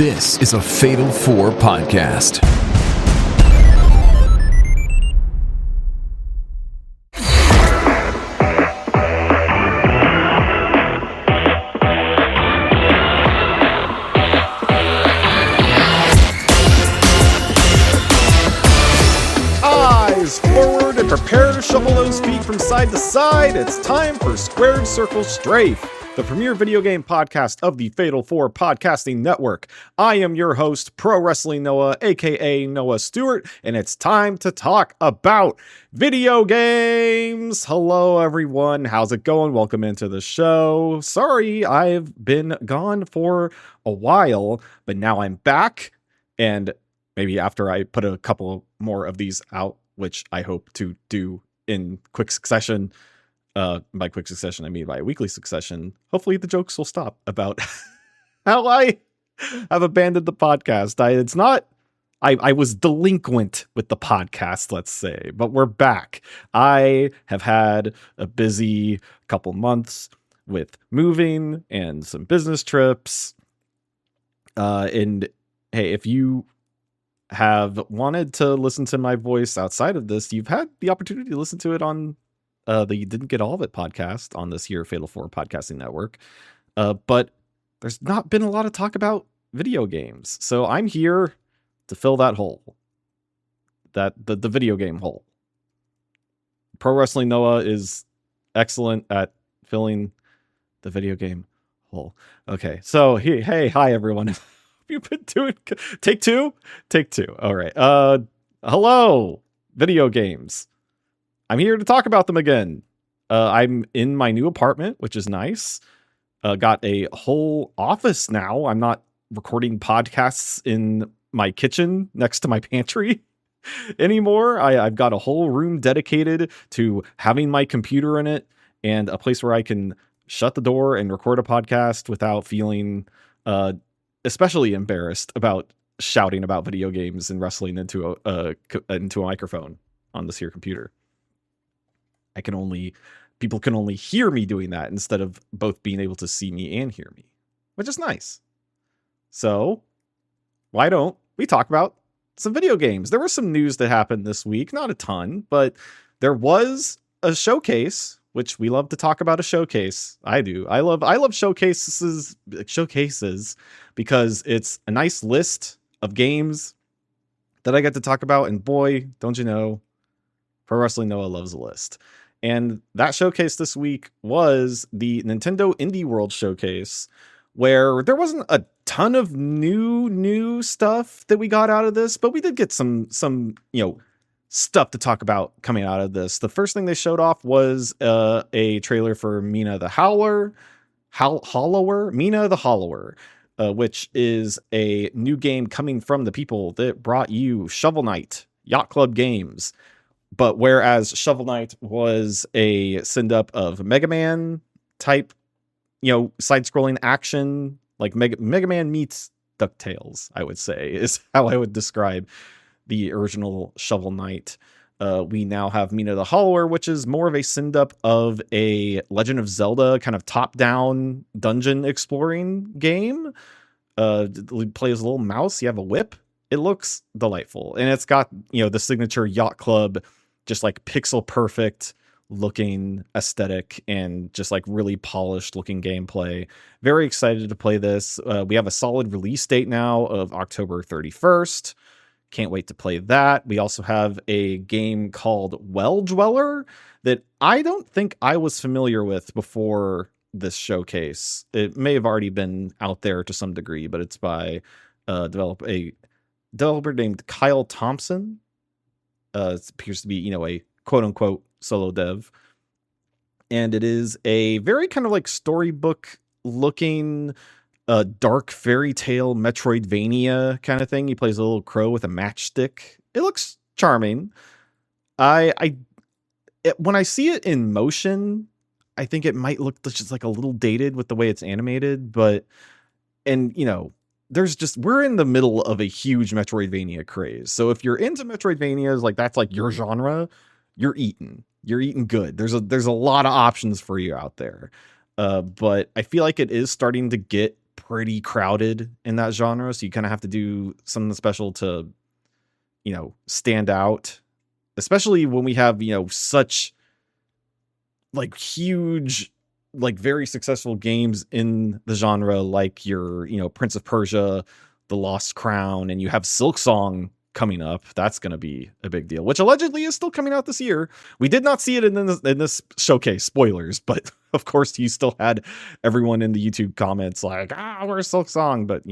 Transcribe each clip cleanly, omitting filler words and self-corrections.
This is a Fatal 4 podcast. Eyes forward and prepare to shuffle those feet from side to side. It's time for Squared Circle Strafe, the premier video game podcast of the Fatal 4 podcasting network. I am your host, Pro Wrestling Noah, aka Noah Stewart, and it's time to talk about video games. Hello, everyone. How's it going? Welcome into the show. Sorry, I've been gone for a while, but now I'm back, and maybe after I put a couple more of these out, which I hope to do in quick succession. By quick succession, I mean by weekly succession. Hopefully the jokes will stop about how I have abandoned the podcast. I was delinquent with the podcast, let's say, but we're back. I have had a busy couple months with moving and some business trips. And hey, if you have wanted to listen to my voice outside of this, you've had the opportunity to listen to it on the You Didn't Get All of It podcast on this here Fatal 4 podcasting network. But there's not been a lot of talk about video games. So I'm here to fill that hole. The video game hole. Pro Wrestling Noah is excellent at filling the video game hole. Okay, so hey, hi everyone. You've been doing take two. All right. Hello, video games. I'm here to talk about them again. I'm in my new apartment, which is nice. Got a whole office now. I'm not recording podcasts in my kitchen next to my pantry anymore. I've got a whole room dedicated to having my computer in it and a place where I can shut the door and record a podcast without feeling especially embarrassed about shouting about video games and wrestling into a microphone on this here computer. People can only hear me doing that instead of both being able to see me and hear me, which is nice. So why don't we talk about some video games? There was some news that happened this week, not a ton, but there was a showcase, which we love to talk about a showcase. I do. I love showcases because it's a nice list of games that I get to talk about. And boy, don't you know, Pro Wrestling Noah loves a list. And that showcase this week was the Nintendo Indie World Showcase, where there wasn't a ton of new stuff that we got out of this, but we did get some stuff to talk about coming out of this. The first thing they showed off was a trailer for Mina the Hollower, which is a new game coming from the people that brought you Shovel Knight Yacht Club Games. But whereas Shovel Knight was a send-up of Mega Man type, side-scrolling action, like Mega Man meets DuckTales, I would say, is how I would describe the original Shovel Knight. We now have Mina the Hollower, which is more of a send-up of a Legend of Zelda kind of top-down dungeon exploring game. You play as a little mouse, you have a whip. It looks delightful. And it's got, the signature Yacht Club, just like pixel perfect looking aesthetic and just like really polished looking gameplay. Very excited to play this. We have a solid release date now of October 31st. Can't wait to play that. We also have a game called Well Dweller that I don't think I was familiar with before this showcase. It may have already been out there to some degree, but it's by a developer named Kyle Thompson. It appears to be, a quote unquote solo dev. And it is a very kind of like storybook looking dark fairy tale Metroidvania kind of thing. He plays a little crow with a matchstick. It looks charming. When I see it in motion, I think it might look just like a little dated with the way it's animated, we're in the middle of a huge Metroidvania craze. So if you're into Metroidvanias, like that's like your genre, you're eating good. There's a lot of options for you out there. But I feel like it is starting to get pretty crowded in that genre. So you kind of have to do something special to, stand out, especially when we have, such like huge, like very successful games in the genre, like your, Prince of Persia, The Lost Crown, and you have Silksong coming up. That's going to be a big deal, which allegedly is still coming out this year. We did not see it in this showcase, spoilers, but of course you still had everyone in the YouTube comments like, where's Silksong? But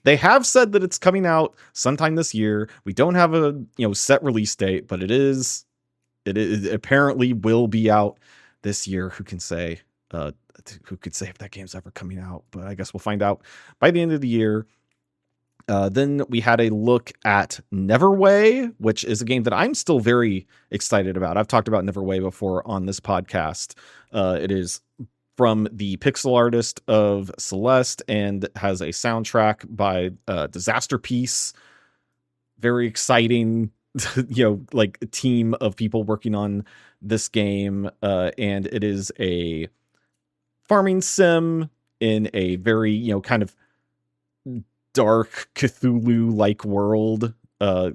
they have said that it's coming out sometime this year. We don't have a set release date, but it apparently will be out this year. Who can say if that game's ever coming out? But I guess we'll find out by the end of the year. Then we had a look at Neverway, which is a game that I'm still very excited about. I've talked about Neverway before on this podcast. It is from the pixel artist of Celeste and has a soundtrack by Disaster Piece. Very exciting, like a team of people working on this game. And it is a farming sim in a very, kind of dark Cthulhu-like world. What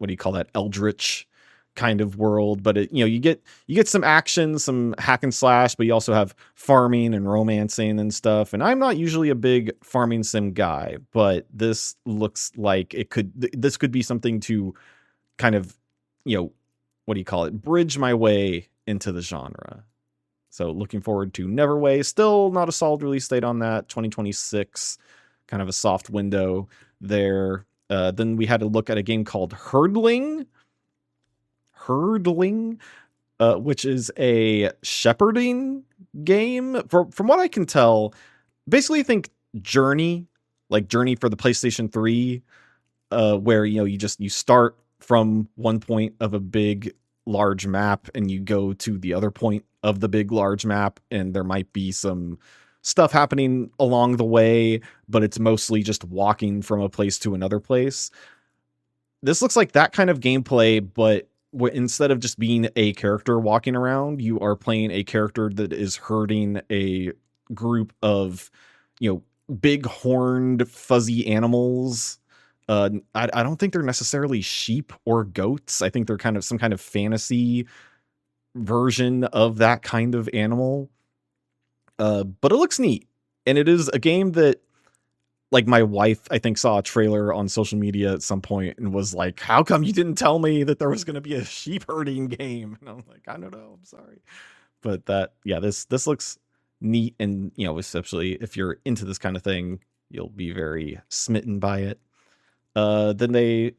do you call that? Eldritch kind of world. But you get some action, some hack and slash, but you also have farming and romancing and stuff. And I'm not usually a big farming sim guy, but this looks like this could be something to kind of, what do you call it? Bridge my way into the genre. So looking forward to Neverway. Still not a solid release date on that. 2026. Kind of a soft window there. Then we had to look at a game called Herdling, which is a shepherding game. From what I can tell, basically think Journey, like Journey for the PlayStation 3, where you start from one point of a big large map and you go to the other point of the big large map, and there might be some stuff happening along the way, but it's mostly just walking from a place to another place. This looks like that kind of gameplay, but instead of just being a character walking around, you are playing a character that is herding a group of, big horned fuzzy animals. I don't think they're necessarily sheep or goats. I think they're kind of some kind of fantasy version of that kind of animal. But it looks neat. And it is a game that, like, my wife, I think, saw a trailer on social media at some point and was like, how come you didn't tell me that there was going to be a sheep herding game? And I'm like, I don't know. I'm sorry. But this looks neat. And, especially if you're into this kind of thing, you'll be very smitten by it. Then they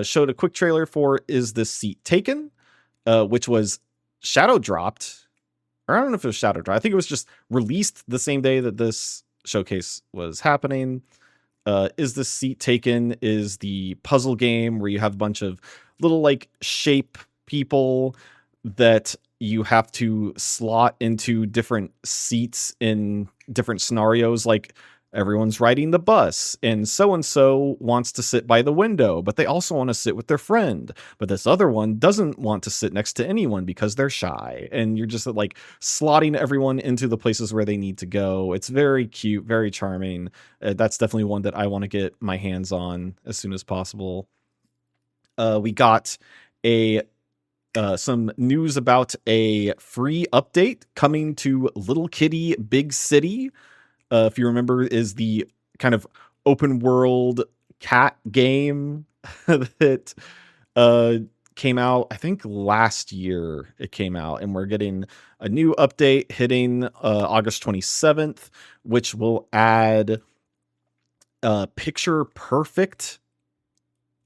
showed a quick trailer for Is This Seat Taken? Which was shadow dropped. Or I don't know if it was shadow dropped. I think it was just released the same day that this showcase was happening. Is This Seat Taken is the puzzle game where you have a bunch of little like shape people that you have to slot into different seats in different scenarios. Like everyone's riding the bus and so wants to sit by the window, but they also want to sit with their friend. But this other one doesn't want to sit next to anyone because they're shy. And you're just like slotting everyone into the places where they need to go. It's very cute, very charming. That's definitely one that I want to get my hands on as soon as possible. We got some news about a free update coming to Little Kitty Big City. If you remember, is the kind of open world cat game that came out, I think last year it came out, and we're getting a new update hitting August 27th, which will add picture perfect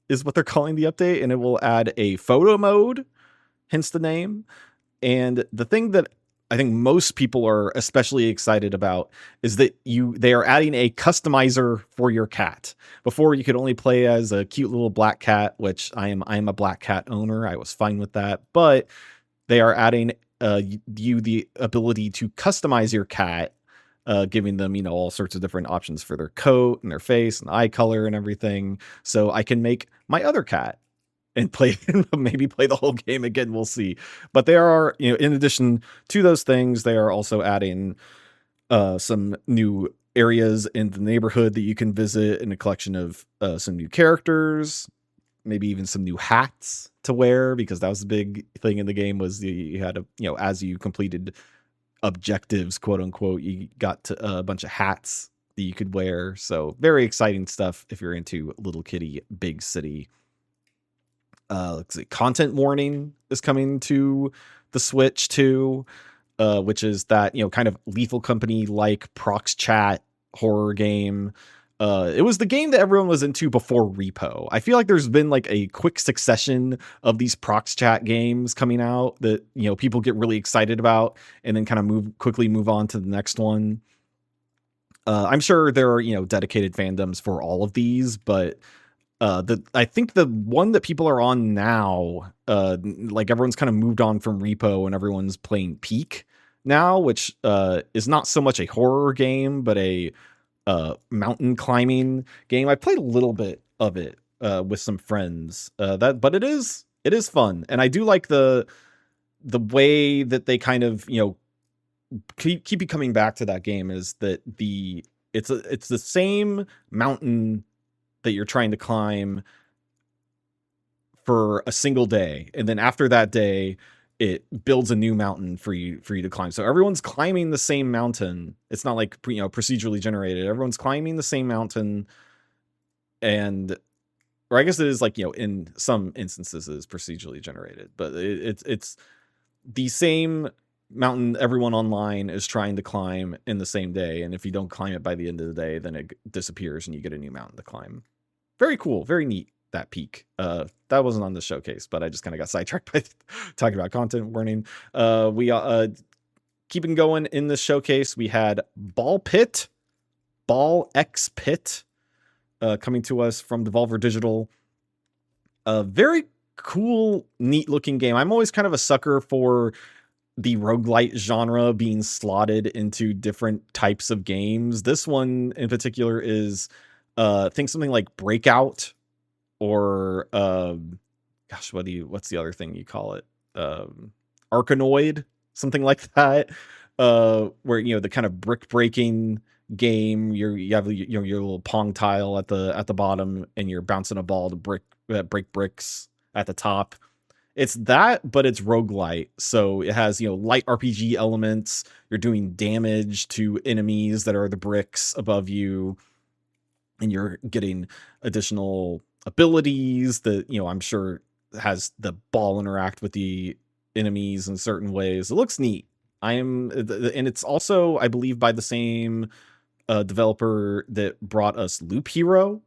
is what they're calling the update, and it will add a photo mode, hence the name. And the thing that I think most people are especially excited about is that they are adding a customizer for your cat. Before, you could only play as a cute little black cat, which I am a black cat owner. I was fine with that, but they are adding you the ability to customize your cat, giving them, all sorts of different options for their coat and their face and eye color and everything. So I can make my other cat and maybe play the whole game again. We'll see. But they are, in addition to those things, they are also adding some new areas in the neighborhood that you can visit, and a collection of some new characters, maybe even some new hats to wear, because that was the big thing in the game, was you had a, as you completed objectives, quote unquote, you got a bunch of hats that you could wear. So very exciting stuff if you're into Little Kitty Big City. Let's see, content warning is coming to the Switch too, which is that, kind of Lethal Company like prox chat horror game. It was the game that everyone was into before Repo. I feel like there's been like a quick succession of these prox chat games coming out that, people get really excited about and then kind of quickly move on to the next one. I'm sure there are, dedicated fandoms for all of these, but I think the one that people are on now, like everyone's kind of moved on from Repo and everyone's playing Peak now, which is not so much a horror game, but a mountain climbing game. I played a little bit of it with some friends. But it is fun, and I do like the way that they kind of keep you coming back to that game, is that it's the same mountain that you're trying to climb for a single day, and then after that day it builds a new mountain for you to climb. So everyone's climbing the same mountain. It's not like procedurally generated. Everyone's climbing the same mountain, or I guess it is like, in some instances it is procedurally generated, but it's the same mountain everyone online is trying to climb in the same day, and if you don't climb it by the end of the day, then it disappears and you get a new mountain to climb. Very cool, very neat, that Peak. That wasn't on the showcase, but I just kind of got sidetracked by talking about content warning. We keeping going in the showcase, we had Ball X Pit coming to us from Devolver Digital. A very cool, neat looking game. I'm always kind of a sucker for the roguelite genre being slotted into different types of games. This one in particular is think something like Breakout, or what's the other thing you call it? Arkanoid, something like that. Where the kind of brick breaking game, you have your little pong tile at the bottom, and you're bouncing a ball to break bricks at the top. It's that, but it's roguelite. So it has, light RPG elements. You're doing damage to enemies that are the bricks above you, and you're getting additional abilities that, I'm sure has the ball interact with the enemies in certain ways. It looks neat. And it's also, I believe, by the same developer that brought us Loop Hero,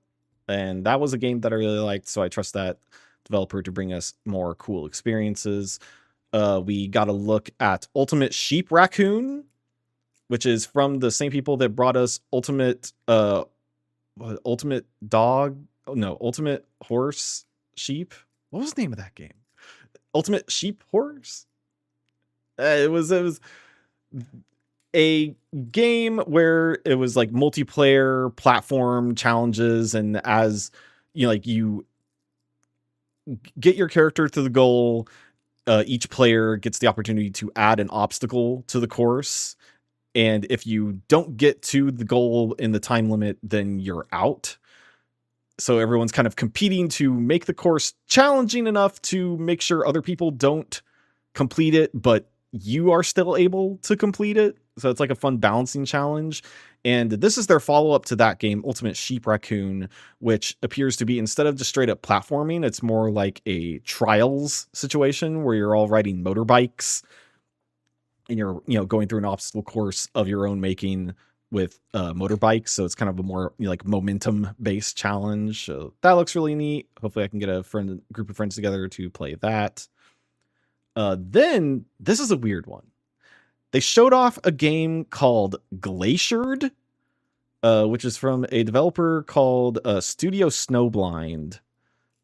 and that was a game that I really liked, so I trust that developer to bring us more cool experiences. We got a look at Ultimate Sheep Raccoon, which is from the same people that brought us Ultimate Horse Sheep. What was the name of that game? Ultimate Sheep Horse? It was a game where it was like multiplayer platform challenges, and as you get your character to the goal, each player gets the opportunity to add an obstacle to the course, and if you don't get to the goal in the time limit, then you're out. So everyone's kind of competing to make the course challenging enough to make sure other people don't complete it, but you are still able to complete it. So it's like a fun balancing challenge. And this is their follow-up to that game, Ultimate Sheep Raccoon, which appears to be, instead of just straight up platforming, it's more like a trials situation where you're all riding motorbikes and you're, going through an obstacle course of your own making with motorbikes. So it's kind of a more like momentum based challenge. So that looks really neat. Hopefully I can get a group of friends together to play that. Then this is a weird one. They showed off a game called Glaciered, which is from a developer called Studio Snowblind,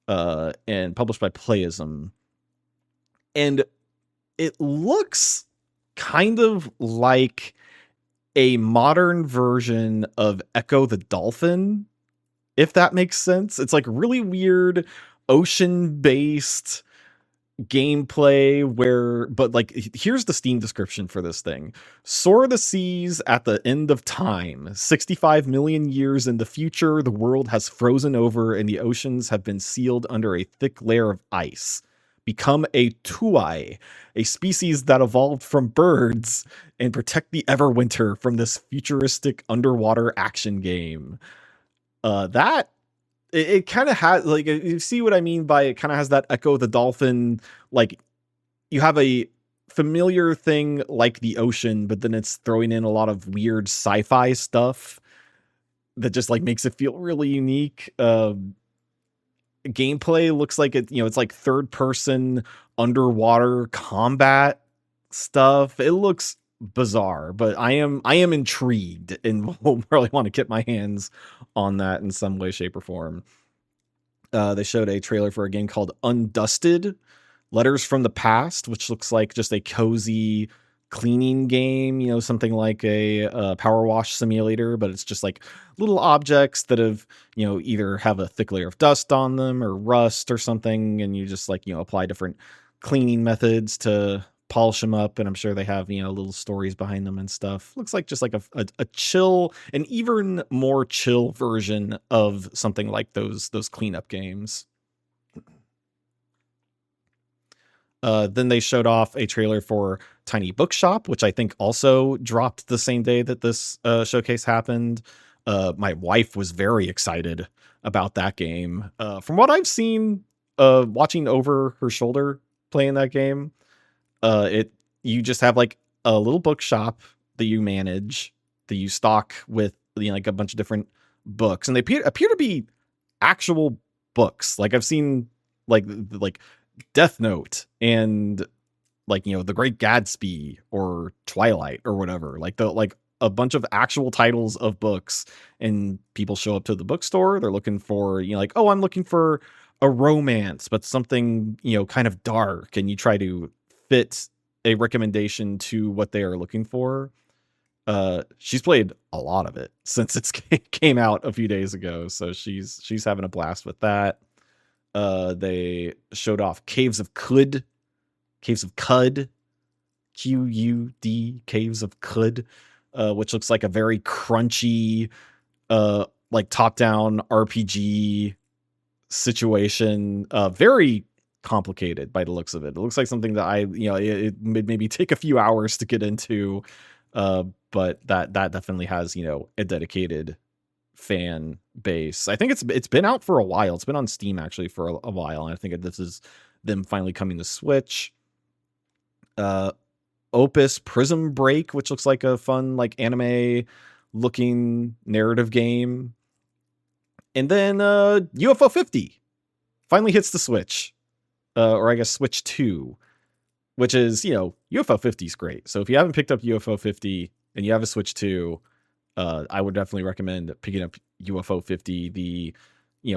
and published by Playism. And it looks kind of like a modern version of Echo the Dolphin, if that makes sense. It's like really weird, ocean-based gameplay but like, here's the Steam description for this thing. Soar the seas at the end of time. 65 million years in the future, the world has frozen over and the oceans have been sealed under a thick layer of ice. Become a tuai, a species that evolved from birds, and protect the Everwinter from this futuristic underwater action game. That it kind of has, like, you see what I mean by it kind of has that Echo the Dolphin, like, you have a familiar thing like the ocean, but then it's throwing in a lot of weird sci-fi stuff that just like makes it feel really unique. Gameplay looks like it's like third person underwater combat stuff. It looks bizarre, but I am intrigued and will really want to get my hands on that in some way, shape, or form. They showed a trailer for a game called Undusted Letters from the Past, which looks like just a cozy cleaning game, something like a power wash simulator, but it's just like little objects that have, either have a thick layer of dust on them or rust or something, and you just like, apply different cleaning methods to polish them up, and I'm sure they have, little stories behind them and stuff. Looks like just like a chill, an even more chill version of something like those cleanup games. Then they showed off a trailer for Tiny Bookshop, which I think also dropped the same day that this showcase happened. My wife was very excited about that game. From what I've seen, watching over her shoulder playing that game, you just have like a little bookshop that you manage, that you stock with like a bunch of different books, and they appear to be actual books. Like I've seen like Death Note and like, The Great Gatsby or Twilight or whatever, like a bunch of actual titles of books, and people show up to the bookstore. They're looking for, like, oh, I'm looking for a romance, but something, kind of dark. And you try to fit a recommendation to what they are looking for. She's played a lot of it since it came out a few days ago. So she's having a blast with that. They showed off Caves of Cud, Qud, Caves of Cud, which looks like a very crunchy, like top-down RPG situation. Very complicated by the looks of it. It looks like something that it maybe take a few hours to get into, but that definitely has, a dedicated fan base. I think it's been out for a while. It's been on Steam actually for a while, and I think this is them finally coming to Switch. Opus Prism Break, which looks like a fun, like, anime looking narrative game. And then UFO 50 finally hits the Switch, or I guess Switch 2, which is, UFO 50 is great. So if you haven't picked up UFO 50 and you have a Switch 2, I would definitely recommend picking up UFO 50, the,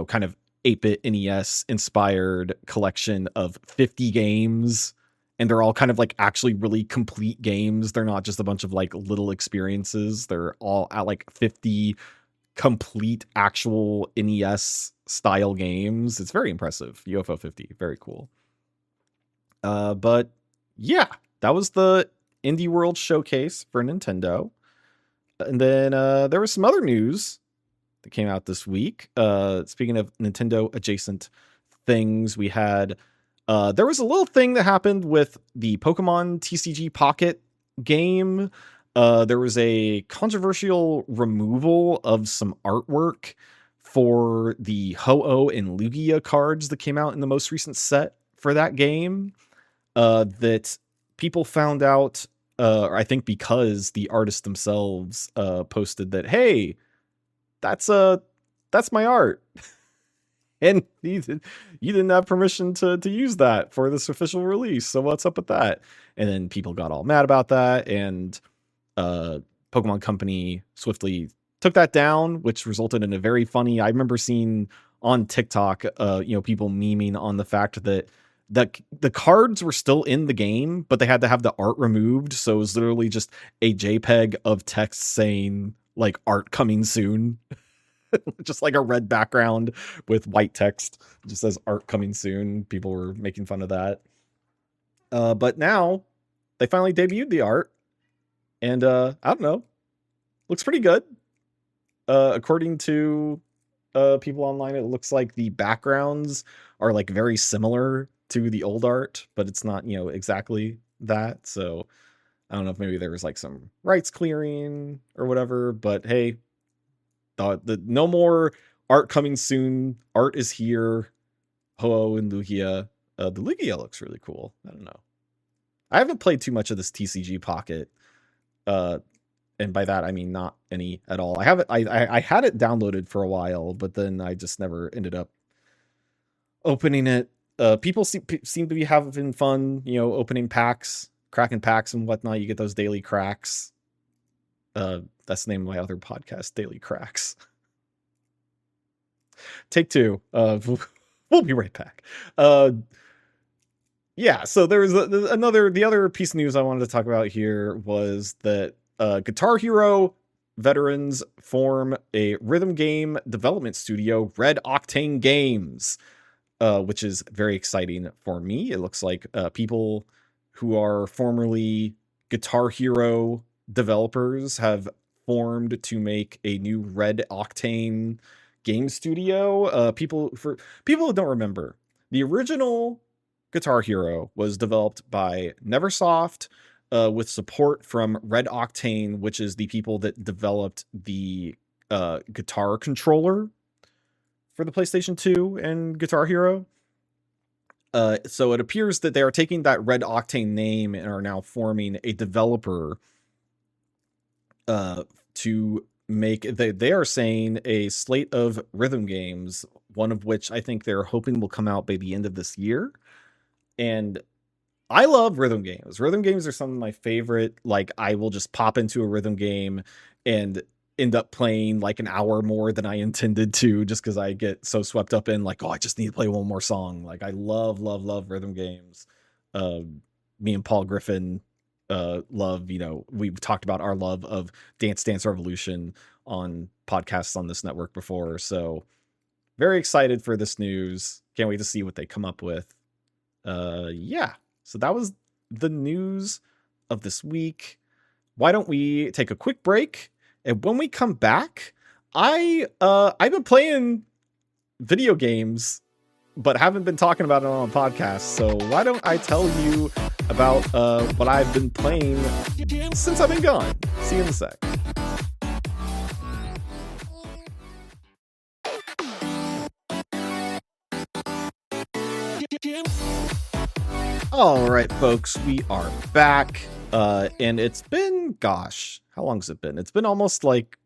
kind of 8-bit NES inspired collection of 50 games. And they're all kind of like actually really complete games. They're not just a bunch of like little experiences. They're all at like 50 complete actual NES style games. It's very impressive. UFO 50, very cool. But yeah, that was the Indie World Showcase for Nintendo. And then there was some other news that came out this week. Speaking of Nintendo adjacent things, we had there was a little thing that happened with the Pokemon TCG Pocket game. There was a controversial removal of some artwork for the Ho-Oh and Lugia cards that came out in the most recent set for that game. That people found out, or I think because the artists themselves posted that, hey, that's my art. And you didn't have permission to use that for this official release. So what's up with that? And then people got all mad about that. And Pokemon Company swiftly took that down, which resulted in a very funny, I remember seeing on TikTok, people memeing on the fact that the cards were still in the game, but they had to have the art removed. So it was literally just a JPEG of text saying like art coming soon. Just like a red background with white text. It just says art coming soon. People were making fun of that. But now they finally debuted the art, and I don't know, looks pretty good. According to people online, it looks like the backgrounds are like very similar to the old art, but it's not, exactly that. So I don't know if maybe there was like some rights clearing or whatever, but hey, the no more art coming soon. Art is here. Ho-Oh and Lugia. The Lugia looks really cool. I don't know. I haven't played too much of this TCG Pocket. Uh, and by that I mean not any at all. I have it. I had it downloaded for a while, but then I just never ended up opening it. People seem to be having fun, opening packs, cracking packs and whatnot. You get those daily cracks. That's the name of my other podcast, Daily Cracks. Take two. We'll be right back. Yeah, so there was the other piece of news I wanted to talk about here was that Guitar Hero veterans form a rhythm game development studio, Red Octane Games, which is very exciting for me. It looks like people who are formerly Guitar Hero developers have formed to make a new Red Octane game studio. People who don't remember, the original Guitar Hero was developed by Neversoft with support from Red Octane, which is the people that developed the guitar controller for the PlayStation 2 and Guitar Hero. So it appears that they are taking that Red Octane name and are now forming a developer to make, they are saying, a slate of rhythm games, one of which I think they're hoping will come out by the end of this year. And I love rhythm games. Rhythm games are some of my favorite. Like, I will just pop into a rhythm game and end up playing like an hour more than I intended to, just because I get so swept up in like, oh, I just need to play one more song. Like, I love rhythm games. Me and Paul Griffin love, we've talked about our love of Dance Dance Revolution on podcasts on this network before. So very excited for this news. Can't wait to see what they come up with. Yeah, so that was the news of this week. Why don't we take a quick break, and when we come back, I've been playing video games but haven't been talking about it on a podcast, so why don't I tell you about what I've been playing since I've been gone. See you in a sec. All right, folks, we are back. And it's been, gosh, how long has it been? It's been almost like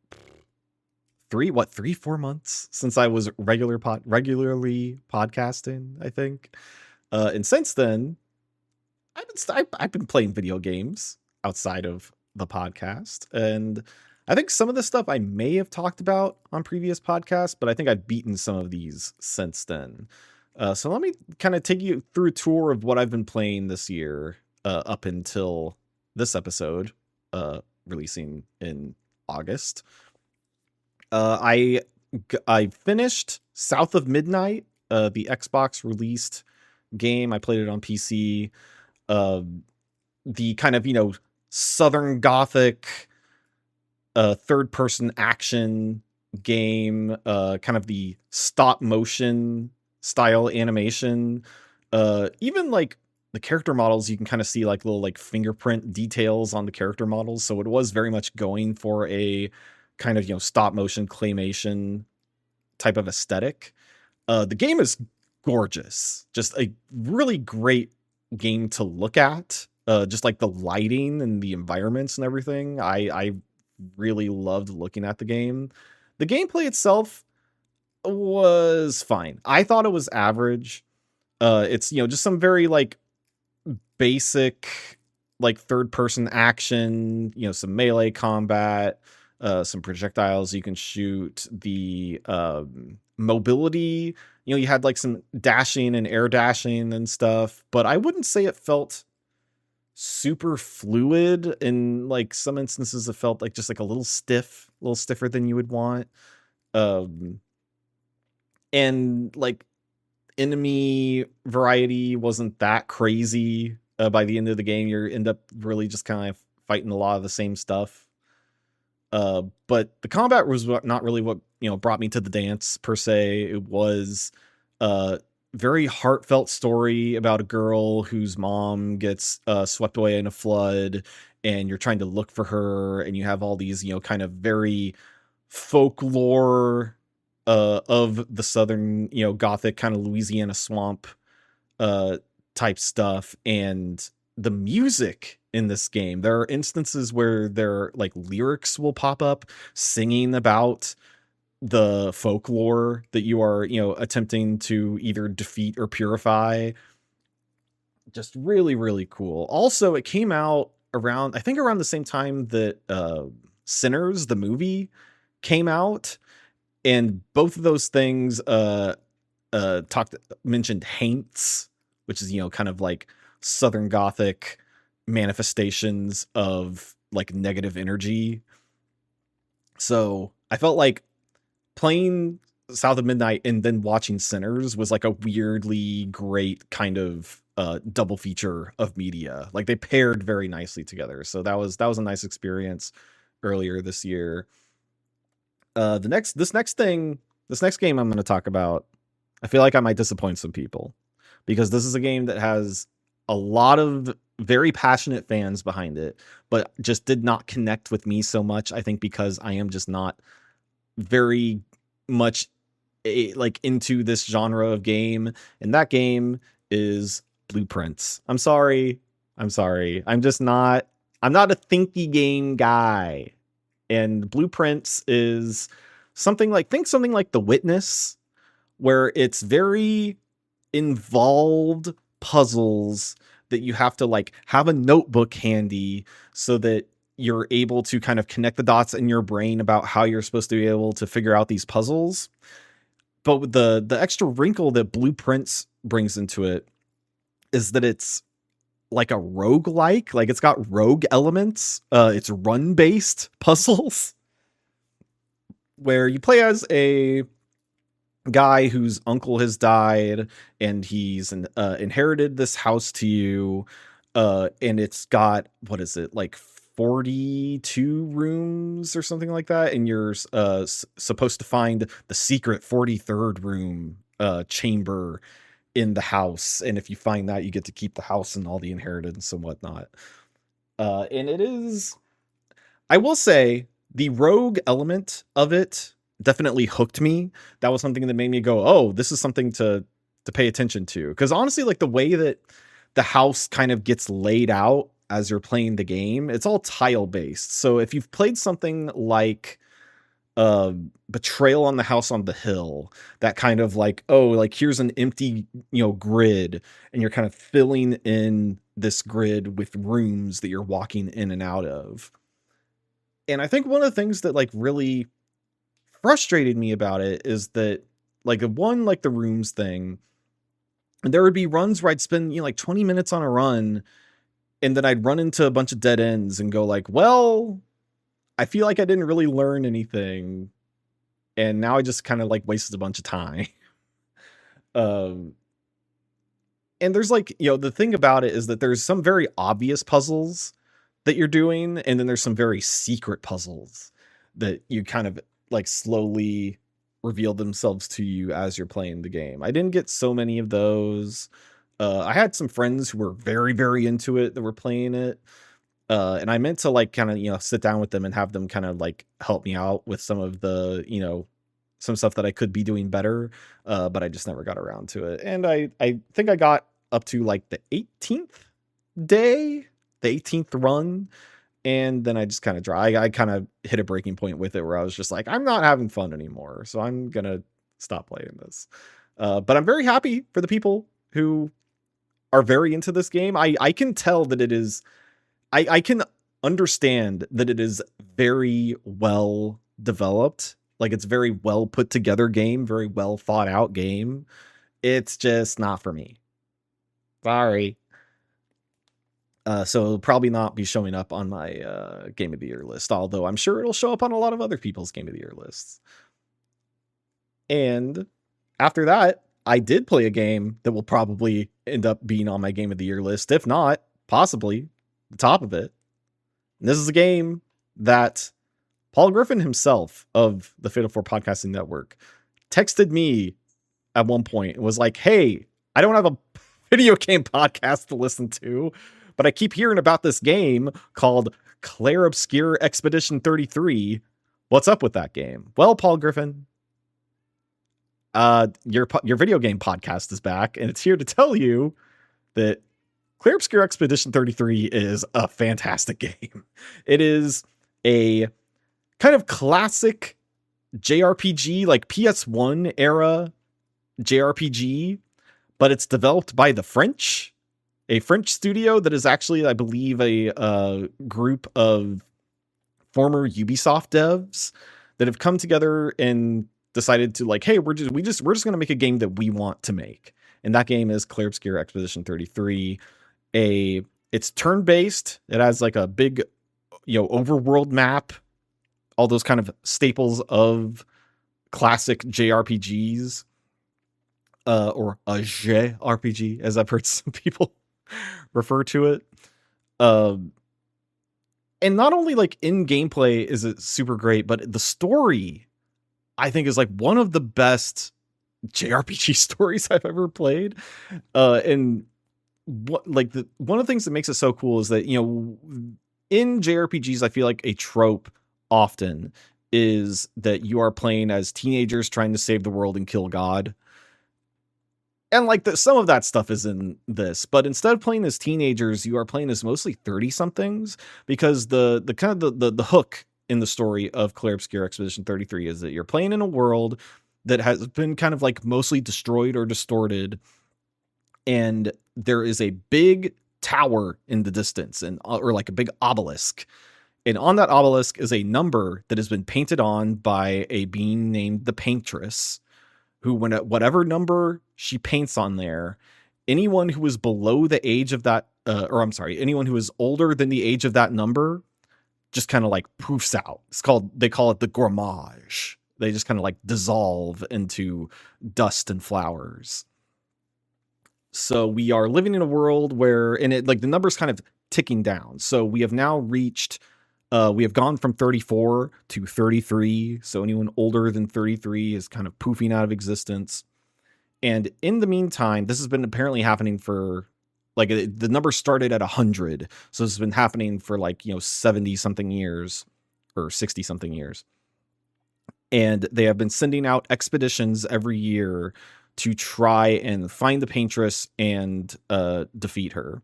4 months since I was regularly podcasting, I think. And since then, I've been playing video games outside of the podcast. And I think some of the stuff I may have talked about on previous podcasts, but I think I've beaten some of these since then. So let me kind of take you through a tour of what I've been playing this year up until this episode releasing in August. I finished South of Midnight, the Xbox released game. I played it on PC. The kind of, Southern Gothic third person action game, kind of the stop motion style animation. Even like the character models, you can kind of see like little like fingerprint details on the character models. So it was very much going for a kind of, stop motion claymation type of aesthetic. The game is gorgeous. Just a really great game to look at. Just like the lighting and the environments and everything. I really loved looking at the game. The gameplay itself was fine. I thought it was average. It's, just some very like basic like third person action, some melee combat, some projectiles you can shoot, the mobility, you had like some dashing and air dashing and stuff, but I wouldn't say it felt super fluid. In like some instances it felt like just like a little stiffer than you would want. And like enemy variety wasn't that crazy. By the end of the game, you end up really just kind of fighting a lot of the same stuff. But the combat was not really what, brought me to the dance per se. It was a very heartfelt story about a girl whose mom gets swept away in a flood, and you're trying to look for her, and you have all these, kind of very folklore of the southern, gothic kind of Louisiana swamp type stuff. And the music in this game, there are instances where their like lyrics will pop up singing about the folklore that you are, attempting to either defeat or purify. Just really, really cool. Also, it came out around, I think around the same time that Sinners, the movie, came out. And both of those things mentioned haints, which is, kind of like Southern Gothic manifestations of like negative energy. So I felt like playing South of Midnight and then watching Sinners was like a weirdly great kind of double feature of media. Like they paired very nicely together. So that was a nice experience earlier this year. This next game I'm going to talk about, I feel like I might disappoint some people, because this is a game that has a lot of very passionate fans behind it, but just did not connect with me so much. I think because I am just not very much into this genre of game, and that game is Blueprints. I'm sorry. I'm not a thinky game guy. And Blueprints is something like The Witness, where it's very involved puzzles that you have to like have a notebook handy so that you're able to kind of connect the dots in your brain about how you're supposed to be able to figure out these puzzles. But with the extra wrinkle that Blueprints brings into it is that it's like a roguelike, like it's got rogue elements. It's run-based puzzles where you play as a guy whose uncle has died, and he's inherited this house to you. And it's got, what is it, like 42 rooms or something like that. And you're supposed to find the secret 43rd room chamber in the house. And if you find that, you get to keep the house and all the inheritance and whatnot. And it is, I will say, the rogue element of it definitely hooked me. That was something that made me go, oh, this is something to pay attention to. Because honestly, like the way that the house kind of gets laid out as you're playing the game, it's all tile based. So if you've played something like Betrayal on the House on the Hill, that kind of like, oh, like here's an empty, grid, and you're kind of filling in this grid with rooms that you're walking in and out of. And I think one of the things that like really frustrated me about it is that like the rooms thing, and there would be runs where I'd spend, like 20 minutes on a run, and then I'd run into a bunch of dead ends and go like, well, I feel like I didn't really learn anything, and now I just kind of like wasted a bunch of time. And there's like, the thing about it is that there's some very obvious puzzles that you're doing, and then there's some very secret puzzles that you kind of like slowly reveal themselves to you as you're playing the game. I didn't get so many of those. I had some friends who were very, very into it that were playing it. And I meant to like kind of, sit down with them and have them kind of like help me out with some of the, some stuff that I could be doing better. But I just never got around to it. And I think I got up to like the 18th day, the 18th run. And then I just kind of I kind of hit a breaking point with it where I was just like, I'm not having fun anymore. So I'm going to stop playing this. But I'm very happy for the people who are very into this game. I can tell that it is, I can understand that it is very well developed. Like it's very well put together game, very well thought out game. It's just not for me. Sorry. So it'll probably not be showing up on my Game of the Year list, although I'm sure it'll show up on a lot of other people's Game of the Year lists. And after that, I did play a game that will probably end up being on my Game of the Year list. If not, possibly the top of it. And this is a game that Paul Griffin himself of the Fatal 4 Podcasting Network texted me at one point and was like, hey, I don't have a video game podcast to listen to, but I keep hearing about this game called Clair Obscur Expedition 33. What's up with that game? Well, Paul Griffin, your video game podcast is back, and it's here to tell you that Clair Obscur Expedition 33 is a fantastic game. It is a kind of classic JRPG, like PS1 era JRPG, but it's developed by the French, a French studio that is actually, I believe, a group of former Ubisoft devs that have come together and decided to like, hey, we're just going to make a game that we want to make. And that game is Clair Obscur Expedition 33. It's turn-based. It has like a big, overworld map, all those kind of staples of classic JRPGs, or a JRPG, as I've heard some people refer to it. And not only like in gameplay is it super great, but the story, I think, is like one of the best JRPG stories I've ever played. And one of the things that makes it so cool is that, in JRPGs, I feel like a trope often is that you are playing as teenagers trying to save the world and kill God. And like some of that stuff is in this, but instead of playing as teenagers, you are playing as mostly 30 somethings, because the kind of the hook in the story of Clair Obscur Expedition 33 is that you're playing in a world that has been kind of like mostly destroyed or distorted. And there is a big tower in the distance, or like a big obelisk. And on that obelisk is a number that has been painted on by a being named the Paintress, who, when whatever number she paints on there, anyone who is below the age of that, anyone who is older than the age of that number, just kind of like poofs out. They call it the gourmage. They just kind of like dissolve into dust and flowers. So we are living in a world where, and it like the number's kind of ticking down. So we have now reached, we have gone from 34 to 33. So anyone older than 33 is kind of poofing out of existence. And in the meantime, this has been apparently happening for like the number started at 100. So this has been happening for like, 70 something years or 60 something years. And they have been sending out expeditions every year to try and find the Paintress and defeat her,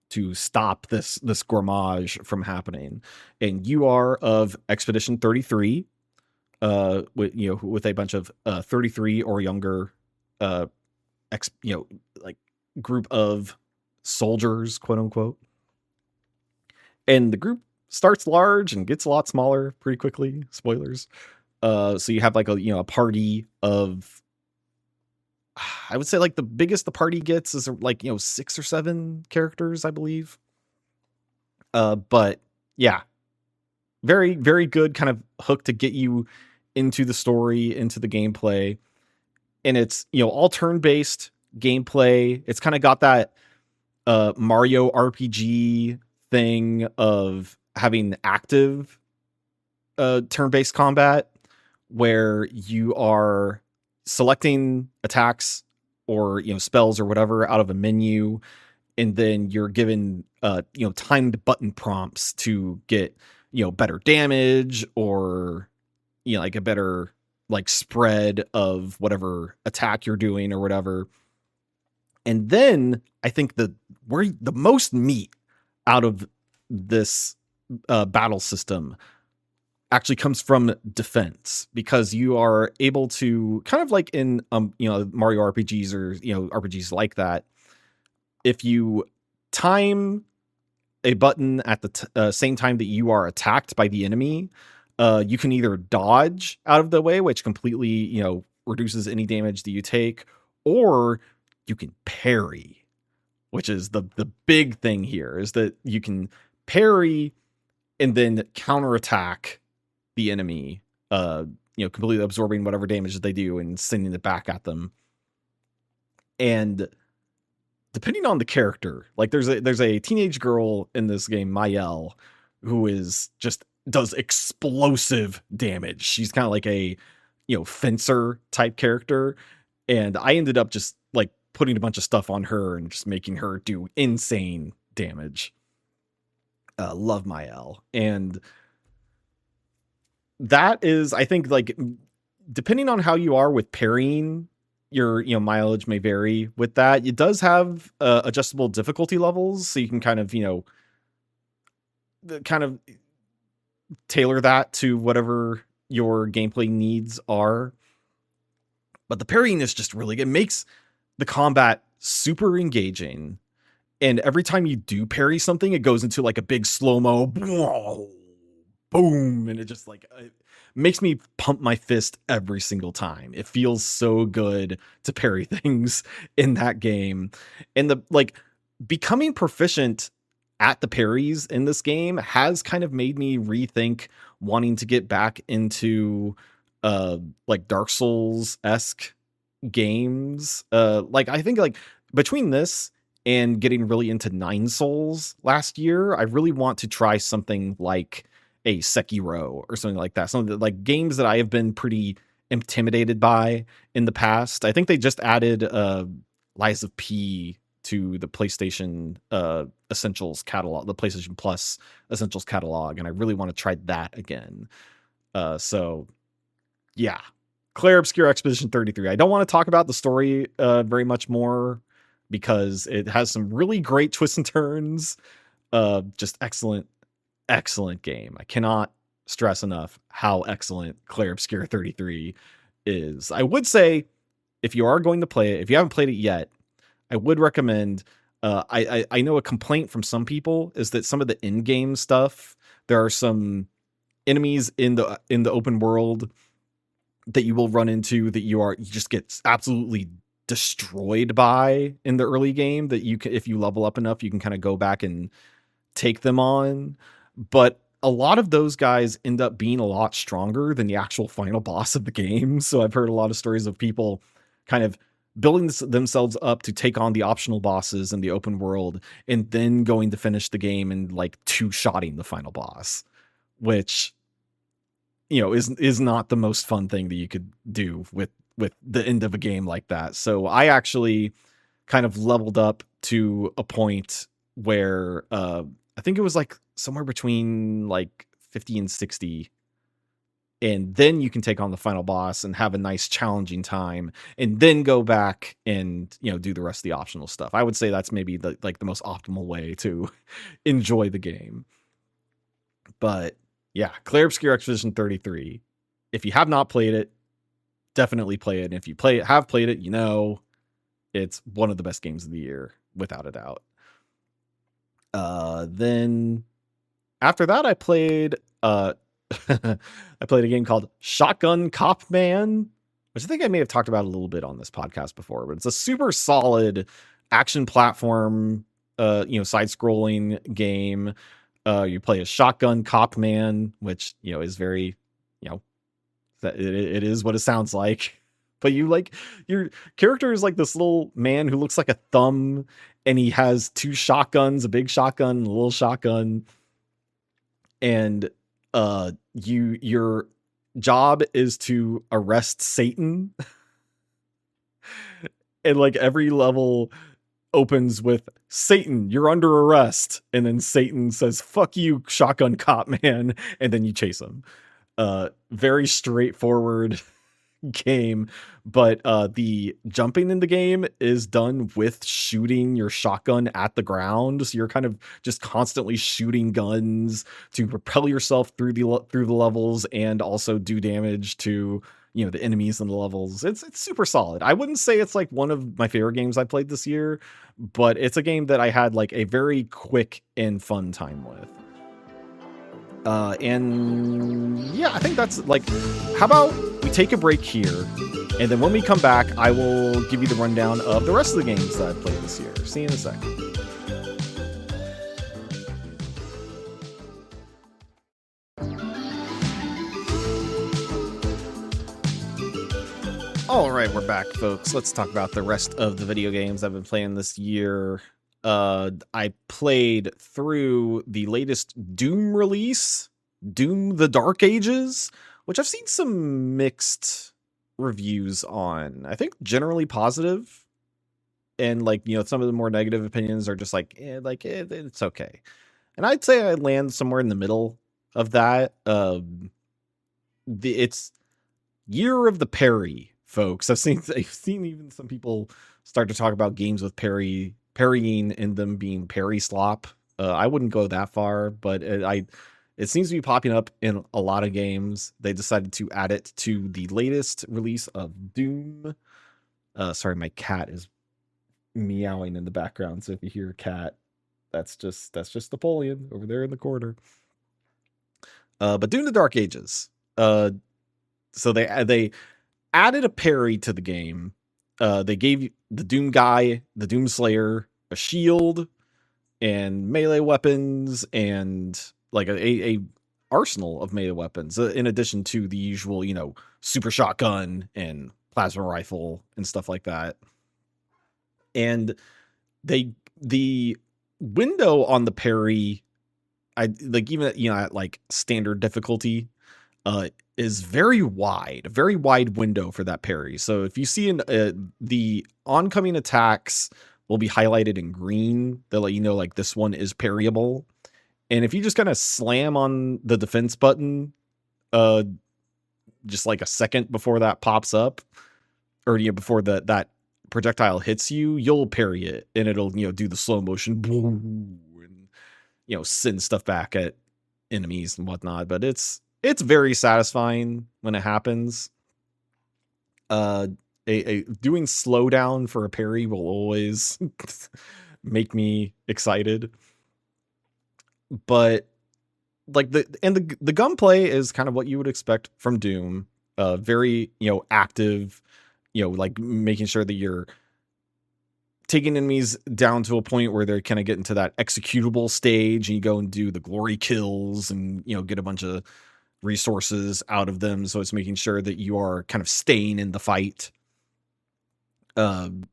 to stop this gourmage from happening. And you are of Expedition 33, with a bunch of 33 or younger like group of soldiers, quote unquote. And the group starts large and gets a lot smaller pretty quickly. Spoilers. So you have like a party of, I would say like the biggest the party gets is like, 6 or 7 characters, I believe. But yeah, very, very good kind of hook to get you into the story, into the gameplay. And it's, all turn-based gameplay. It's kind of got that Mario RPG thing of having active turn-based combat, where you are selecting attacks or spells or whatever out of a menu, and then you're given timed button prompts to get better damage, or like a better like spread of whatever attack you're doing or whatever. And then I think where the most meat out of this battle system actually comes from defense, because you are able to kind of like in Mario RPGs or RPGs like that, if you time a button at the same time that you are attacked by the enemy, you can either dodge out of the way, which completely reduces any damage that you take, or you can parry, which is the big thing here, is that you can parry and then counterattack the enemy, completely absorbing whatever damage that they do and sending it back at them. And depending on the character, like there's a teenage girl in this game, Mayel, who is just does explosive damage. She's kind of like a, fencer type character. And I ended up just like putting a bunch of stuff on her and just making her do insane damage. Love Mayel. And that is, I think, like, depending on how you are with parrying, your mileage may vary with that. It does have adjustable difficulty levels, so you can kind of tailor that to whatever your gameplay needs are. But the parrying is just really good. It makes the combat super engaging, and every time you do parry something, it goes into like a big slow-mo boom, and it just like it makes me pump my fist every single time. It feels so good to parry things in that game. And the like becoming proficient at the parries in this game has kind of made me rethink wanting to get back into like Dark Souls-esque games. Like I think like between this and getting really into Nine Souls last year, I really want to try something like a Sekiro or something like that. Something that, like, games that I have been pretty intimidated by in the past. I think they just added Lies of P to the PlayStation Essentials catalog, the PlayStation Plus Essentials catalog, and I really want to try that again. So yeah, Claire Obscure Expedition 33. I don't want to talk about the story very much more because it has some really great twists and turns. Just excellent game. I cannot stress enough how excellent Claire Obscure 33 is. I would say if you are going to play it, if you haven't played it yet, I would recommend. I know a complaint from some people is that some of the in-game stuff, there are some enemies in the open world that you will run into that you just get absolutely destroyed by in the early game, that you can, if you level up enough, you can kind of go back and take them on. But a lot of those guys end up being a lot stronger than the actual final boss of the game. So I've heard a lot of stories of people kind of building themselves up to take on the optional bosses in the open world and then going to finish the game and like two-shotting the final boss, which, is not the most fun thing that you could do with the end of a game like that. So I actually kind of leveled up to a point where I think it was like somewhere between like 50 and 60. And then you can take on the final boss and have a nice challenging time and then go back and, do the rest of the optional stuff. I would say that's maybe the most optimal way to enjoy the game. But yeah, Claire Obscure Expedition 33. If you have not played it, definitely play it. And if you have played it, it's one of the best games of the year, without a doubt. Then after that, I played I played a game called Shotgun Cop Man, which I think I may have talked about a little bit on this podcast before, but it's a super solid action platform, side-scrolling game. You play a shotgun cop man, which, is very, it is what it sounds like. But your character is like this little man who looks like a thumb, and he has two shotguns, a big shotgun and a little shotgun. And your job is to arrest Satan. And like every level opens with Satan, you're under arrest. And then Satan says, fuck you, shotgun cop man. And then you chase him. Very straightforward game, but the jumping in the game is done with shooting your shotgun at the ground. So you're kind of just constantly shooting guns to propel yourself through the levels and also do damage to the enemies in the levels. It's super solid. I wouldn't say it's like one of my favorite games I played this year, but it's a game that I had like a very quick and fun time with. And yeah, I think that's like, how about we take a break here, and then when we come back, I will give you the rundown of the rest of the games that I've played this year. See you in a second. All right, we're back, folks. Let's talk about the rest of the video games I've been playing this year. I played through the latest Doom release, Doom: The Dark Ages, which I've seen some mixed reviews on. I think generally positive, and some of the more negative opinions are just it's okay. And I'd say I land somewhere in the middle of that. It's Year of the Parry, folks. I've seen even some people start to talk about games with parrying in them being parry slop. I wouldn't go that far, but it seems to be popping up in a lot of games. They decided to add it to the latest release of Doom. Sorry, my cat is meowing in the background, so if you hear a cat, that's just Napoleon over there in the corner. But Doom: The Dark Ages. So they added a parry to the game. They gave the Doom guy, the Doom Slayer, a shield and melee weapons and like a arsenal of melee weapons, in addition to the usual, super shotgun and plasma rifle and stuff like that. And the window on the parry, even at like standard difficulty, is very wide window for that parry. So if you see the oncoming attacks will be highlighted in green. They'll let you know like this one is parryable. And if you just kind of slam on the defense button, just like a second before that pops up, or before that projectile hits you, you'll parry it, and it'll do the slow motion and send stuff back at enemies and whatnot. But it's very satisfying when it happens. Doing slowdown for a parry will always make me excited. But like the gunplay is kind of what you would expect from Doom. Very active, like making sure that you're taking enemies down to a point where they're kind of getting to that executable stage, and you go and do the glory kills and get a bunch of resources out of them. So it's making sure that you are kind of staying in the fight. And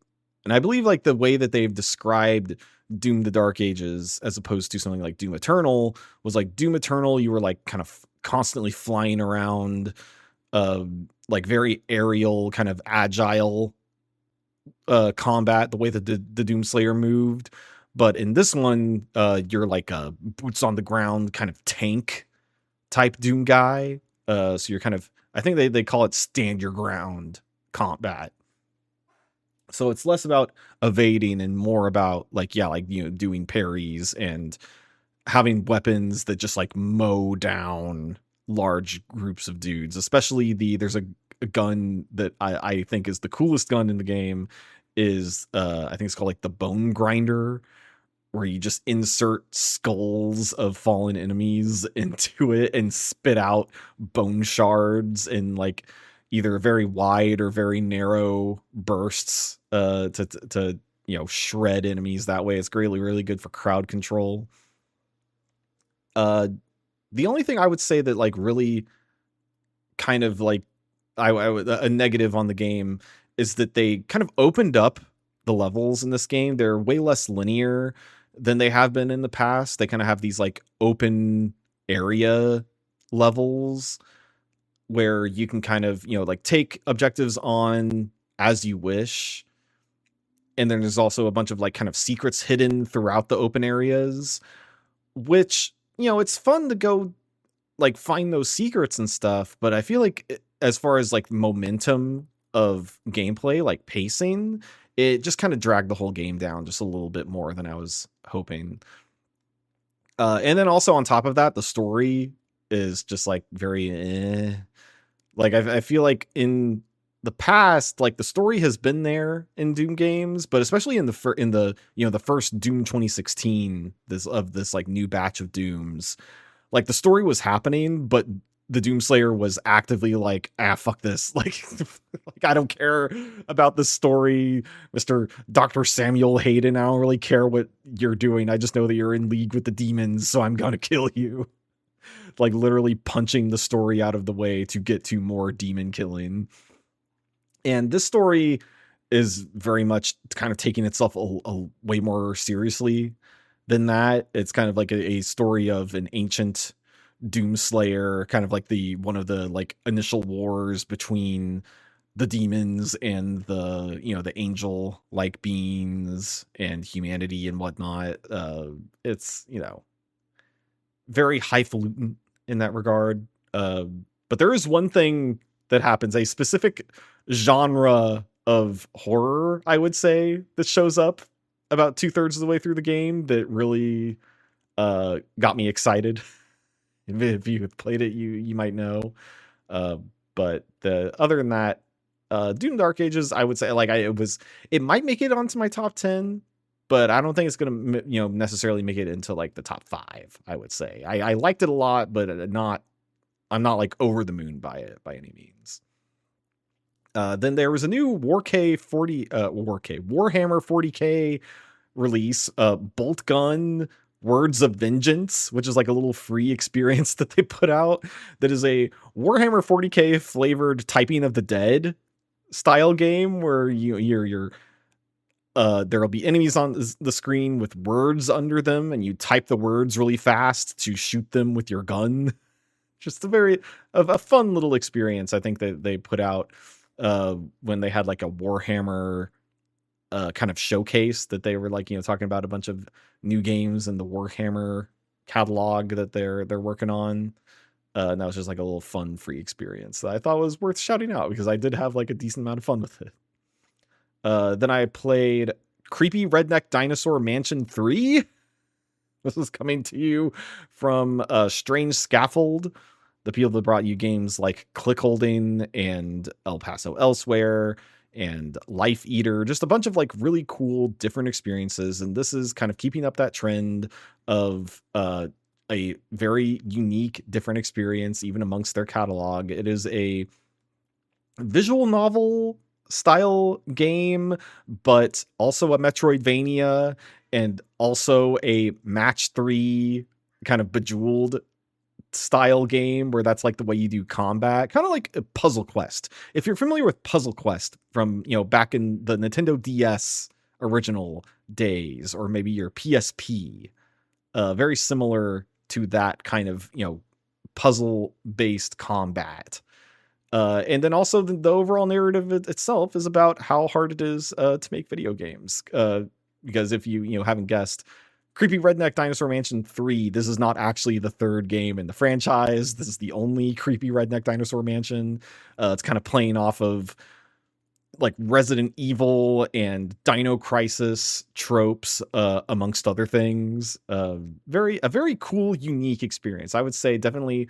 I believe like the way that they've described Doom: The Dark Ages as opposed to something like Doom Eternal was like Doom Eternal, you were like kind of constantly flying around, like very aerial, kind of agile combat, the way that the Doom Slayer moved. But in this one, you're like a boots on the ground kind of tank type Doom guy. So you're kind of, I think they call it stand your ground combat. So it's less about evading and more about doing parries and having weapons that just like mow down large groups of dudes. Especially there's a gun that I think is the coolest gun in the game is I think it's called like the Bone Grinder, where you just insert skulls of fallen enemies into it and spit out bone shards in like either very wide or very narrow bursts to shred enemies that way. It's really good for crowd control. The only thing I would say that like really kind of like I would a negative on the game is that they kind of opened up the levels in this game. They're way less linear than they have been in the past. They kind of have these like open area levels where you can kind of, like take objectives on as you wish. And then there's also a bunch of like kind of secrets hidden throughout the open areas, which, it's fun to go like find those secrets and stuff. But I feel like as far as like momentum of gameplay, like pacing, it just kind of dragged the whole game down just a little bit more than I was hoping. And then also on top of that, the story is just like very like I feel like in the past, like the story has been there in Doom games, but especially in the first Doom 2016, this like new batch of Dooms, like the story was happening, but the Doom Slayer was actively like, fuck this. Like, I don't care about the story, Mr. Dr. Samuel Hayden. I don't really care what you're doing. I just know that you're in league with the demons, so I'm gonna kill you. Like literally punching the story out of the way to get to more demon killing. And this story is very much kind of taking itself a way more seriously than that. It's kind of like a story of an ancient doomslayer, kind of like one of the like initial wars between the demons and the angel like beings and humanity and whatnot. It's very highfalutin in that regard. But there is one thing that happens, a specific genre of horror, I would say, that shows up about 2/3 of the way through the game that really got me excited. If you have played it, you might know. But other than that, Doom Dark Ages, I would say, like, it might make it onto my top 10, but I don't think it's gonna necessarily make it into like the top 5. I would say I liked it a lot, but I'm not like over the moon by it by any means. Then there was a new Warhammer 40K release, Bolt Gun Words of Vengeance, which is like a little free experience that they put out, that is a Warhammer 40K flavored Typing of the Dead style game where you're there'll be enemies on the screen with words under them, and you type the words really fast to shoot them with your gun. Just a fun little experience, I think, that they put out when they had like a Warhammer kind of showcase that they were like, talking about a bunch of new games in the Warhammer catalog that they're working on. And that was just like a little fun free experience that I thought was worth shouting out because I did have like a decent amount of fun with it. Then I played Creepy Redneck Dinosaur Mansion 3. This is coming to you from Strange Scaffold, the people that brought you games like Click Holding and El Paso Elsewhere and Life Eater, just a bunch of like really cool different experiences. And this is kind of keeping up that trend of a very unique, different experience, even amongst their catalog. It is a visual novel style game, but also a Metroidvania and also a match 3 kind of Bejeweled style game where that's like the way you do combat, kind of like a Puzzle Quest. If you're familiar with Puzzle Quest from back in the Nintendo DS original days, or maybe your PSP, very similar to that kind of puzzle based combat. And then also the overall narrative itself is about how hard it is to make video games, because if you haven't guessed, Creepy Redneck Dinosaur Mansion 3, this is not actually the third game in the franchise. This is the only Creepy Redneck Dinosaur Mansion. It's kind of playing off of like Resident Evil and Dino Crisis tropes, amongst other things. A very cool, unique experience. I would say definitely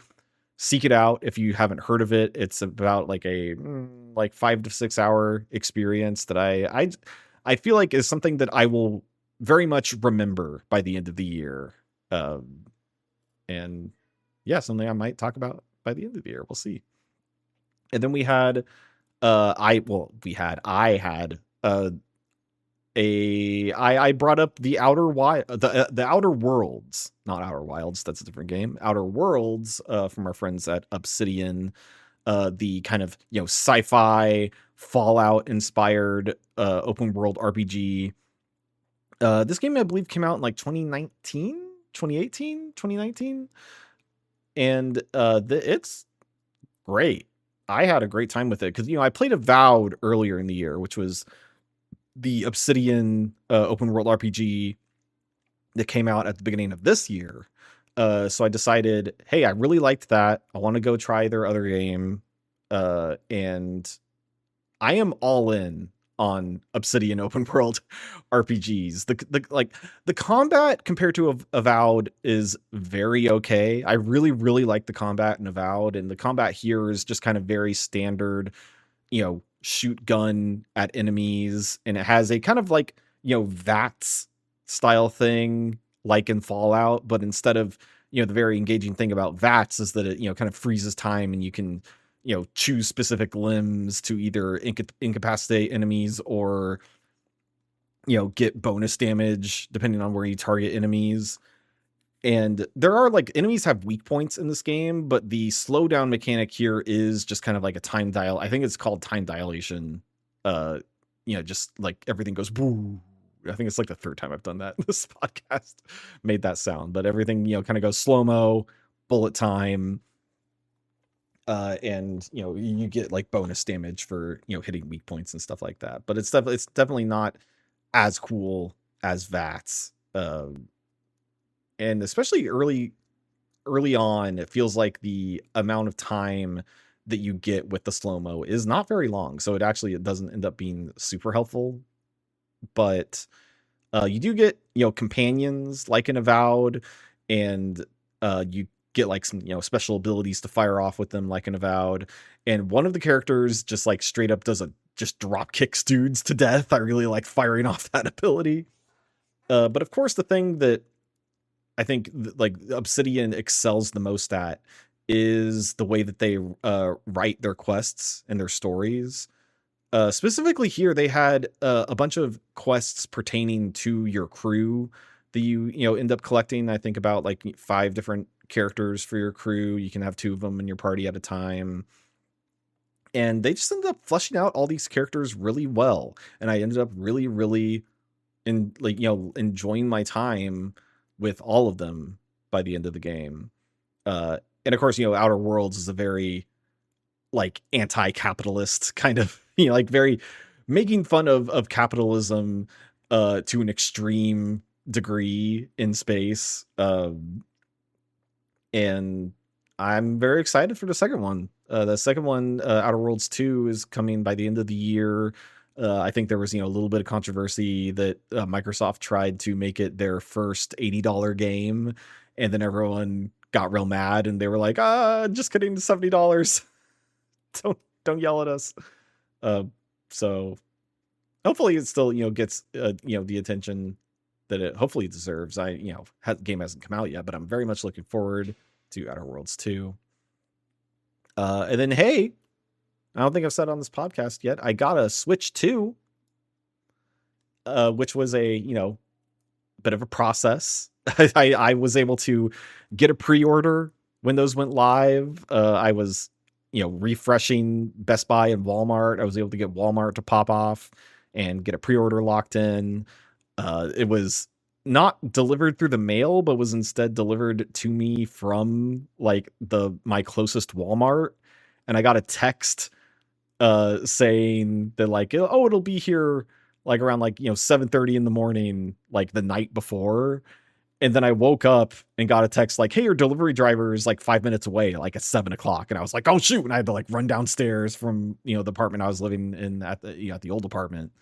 seek it out if you haven't heard of it. It's about like a 5 to 6 hour experience that I feel like is something that I will very much remember by the end of the year. And yeah, something I might talk about by the end of the year. We'll see. And then we had I brought up the Outer Worlds, not Outer Wilds, that's a different game. Outer Worlds, from our friends at Obsidian, the kind of sci-fi Fallout inspired open world RPG. This game, I believe, came out in like 2019, and it's great. I had a great time with it because I played Avowed earlier in the year, which was the Obsidian open world RPG that came out at the beginning of this year. So I decided, hey, I really liked that. I want to go try their other game. And I am all in on Obsidian open world RPGs. The combat compared to Avowed is very okay. I really, really like the combat in Avowed, and the combat here is just kind of very standard, shoot gun at enemies, and it has a kind of like VATS style thing like in Fallout, but instead of the very engaging thing about VATS is that it kind of freezes time, and you can choose specific limbs to either incapacitate enemies or get bonus damage depending on where you target enemies. And there are like enemies have weak points in this game, but the slowdown mechanic here is just kind of like a time dial. I think it's called time dilation. Just like everything goes boo. I think it's like the third time I've done that in this podcast, made that sound, but everything, kind of goes slow-mo, bullet time. And you get like bonus damage for, hitting weak points and stuff like that. But it's definitely not as cool as VATS. And especially early on, it feels like the amount of time that you get with the slow-mo is not very long. So it doesn't end up being super helpful. But you do get, companions like an Avowed, and you get like some, special abilities to fire off with them like an Avowed. And one of the characters just like straight up just drop kicks dudes to death. I really like firing off that ability. But of course, the thing that I think like Obsidian excels the most at is the way that they write their quests and their stories. Specifically here, they had a bunch of quests pertaining to your crew that you end up collecting. I think about like 5 different characters for your crew. You can have 2 of them in your party at a time. And they just ended up fleshing out all these characters really well. And I ended up really, really enjoying my time with all of them by the end of the game. And of course, Outer Worlds is a very like anti-capitalist kind of, like very making fun of capitalism to an extreme degree in space. And I'm very excited for the second one. The second one, Outer Worlds 2, is coming by the end of the year. I think there was, a little bit of controversy that Microsoft tried to make it their first $80 game, and then everyone got real mad, and they were like, just kidding, $70. Don't yell at us. So hopefully it still, gets, the attention that it hopefully deserves. The game hasn't come out yet, but I'm very much looking forward to Outer Worlds 2. And then, hey, I don't think I've said on this podcast yet, I got a Switch 2, which was a, bit of a process. I was able to get a pre-order when those went live. I was, refreshing Best Buy and Walmart. I was able to get Walmart to pop off and get a pre-order locked in. It was not delivered through the mail, but was instead delivered to me from like my closest Walmart. And I got a text saying that like, oh, it'll be here like around like 7:30 in the morning, like the night before. And then I woke up and got a text like, hey, your delivery driver is like 5 minutes away, like at 7:00. And I was like, oh shoot. And I had to like run downstairs from, the apartment I was living in at the old apartment,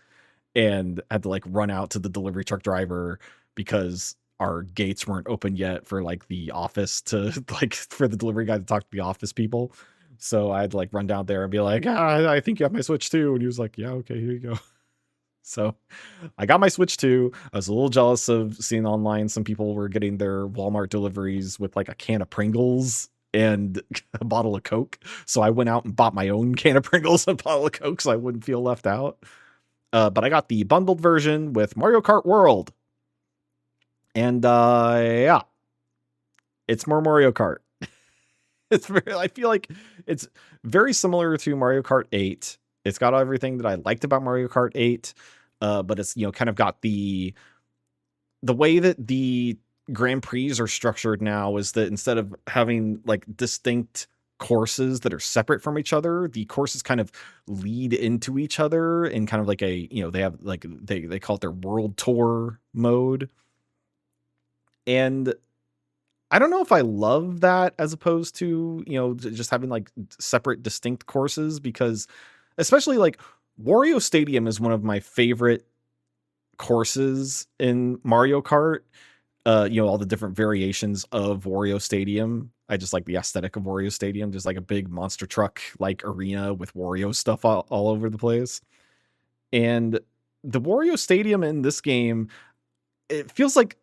and had to like run out to the delivery truck driver because our gates weren't open yet for like the office to like, for the delivery guy to talk to the office people. So I had to like run down there and be like, I think you have my Switch 2. And he was like, yeah, okay, here you go. So I got my Switch 2. I was a little jealous of seeing online some people were getting their Walmart deliveries with like a can of Pringles and a bottle of Coke. So I went out and bought my own can of Pringles and a bottle of Coke so I wouldn't feel left out. But I got the bundled version with Mario Kart World. And yeah, it's more Mario Kart. I feel like it's very similar to Mario Kart 8. It's got everything that I liked about Mario Kart 8, but it's, kind of got the way that the Grand Prix are structured now is that instead of having like distinct courses that are separate from each other, the courses kind of lead into each other in kind of like a, they have like, they call it their World Tour mode. And I don't know if I love that as opposed to, just having like separate distinct courses, because especially like Wario Stadium is one of my favorite courses in Mario Kart. All the different variations of Wario Stadium. I just like the aesthetic of Wario Stadium. Just like a big monster truck like arena with Wario stuff all over the place. And the Wario Stadium in this game, it feels like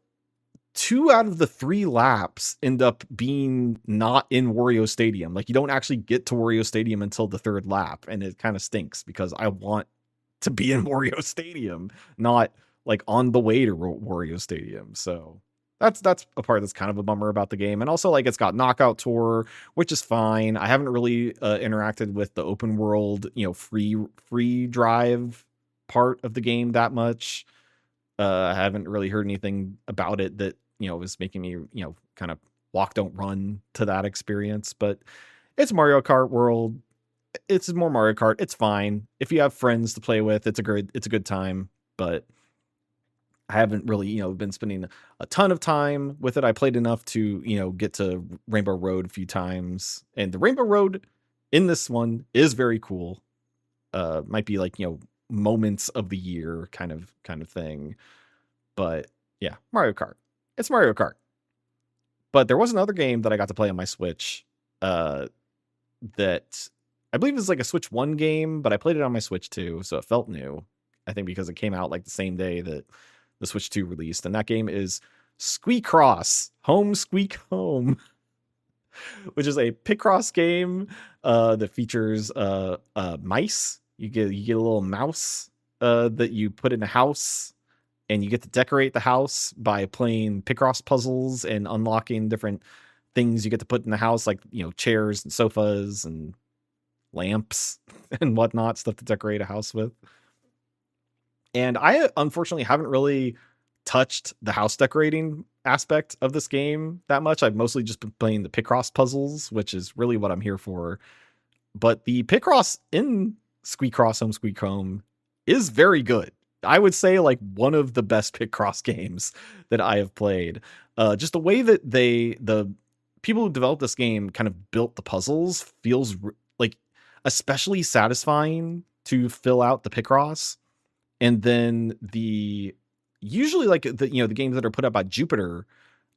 2 out of the 3 laps end up being not in Wario Stadium. Like you don't actually get to Wario Stadium until the 3rd lap. And it kind of stinks because I want to be in Wario Stadium, not like on the way to Wario Stadium. So That's a part that's kind of a bummer about the game. And also, like, it's got Knockout Tour, which is fine. I haven't really interacted with the open world, free drive part of the game that much. I haven't really heard anything about it that, was making me, kind of walk, don't run to that experience. But it's Mario Kart World. It's more Mario Kart. It's fine. If you have friends to play with, it's a good time. But I haven't really, been spending a ton of time with it. I played enough to, get to Rainbow Road a few times. And the Rainbow Road in this one is very cool. Might be like, moments of the year kind of thing. But yeah, Mario Kart. It's Mario Kart. But there was another game that I got to play on my Switch that I believe is like a Switch 1 game, but I played it on my Switch 2, so it felt new. I think because it came out like the same day that the Switch 2 released, and that game is Squeakross Home Squeak Home, which is a Picross game that features mice. You get a little mouse that you put in a house, and you get to decorate the house by playing Picross puzzles and unlocking different things you get to put in the house, like, chairs and sofas and lamps and whatnot, stuff to decorate a house with. And I unfortunately haven't really touched the house decorating aspect of this game that much. I've mostly just been playing the Picross puzzles, which is really what I'm here for. But the Picross in Squeakross Home Squeak Home is very good. I would say like one of the best Picross games that I have played. Just the way that the people who developed this game kind of built the puzzles feels like especially satisfying to fill out the Picross. And then usually like the games that are put up by Jupiter,